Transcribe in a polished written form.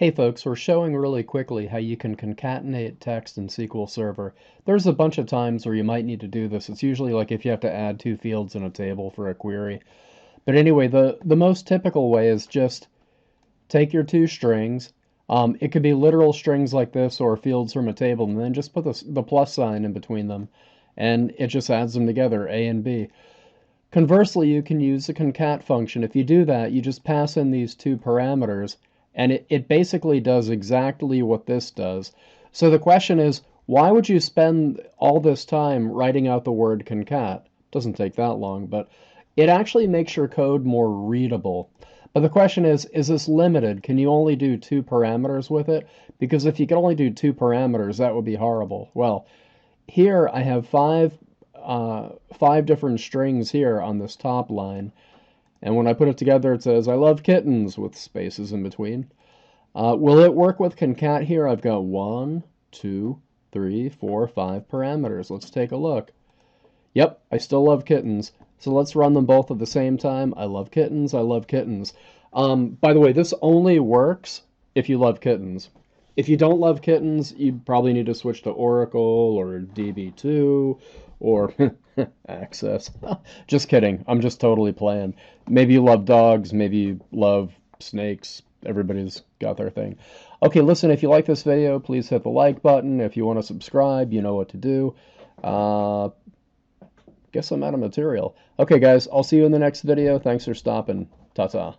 Hey folks, we're showing really quickly how you can concatenate text in SQL Server. There's a bunch of times where you might need to do this. It's usually like if you have to add two fields in a table for a query. But anyway, the most typical way is just take your two strings. It could be literal strings like this or fields from a table, and then just put the plus sign in between them, and it just adds them together, A and B. Conversely, you can use the concat function. If you do that, you just pass in these two parameters, and it basically does exactly what this does. So the question is, why would you spend all this time writing out the word concat? Doesn't take that long, but it actually makes your code more readable. But the question is this limited? Can you only do two parameters with it? Because if you could only do two parameters, that would be horrible. Well, here I have five different strings here on this top line. And when I put it together, it says, I love kittens, with spaces in between. Will it work with concat here? I've got 1, 2, 3, 4, 5 parameters. Let's take a look. Yep, I still love kittens. So let's run them both at the same time. I love kittens, I love kittens. By the way, this only works if you love kittens. If you don't love kittens, you probably need to switch to Oracle or DB2 or Access. Just kidding. I'm just totally playing. Maybe you love dogs. Maybe you love snakes. Everybody's got their thing. Okay, listen, if you like this video, please hit the like button. If you want to subscribe, you know what to do. Guess I'm out of material. Okay, guys, I'll see you in the next video. Thanks for stopping. Ta-ta.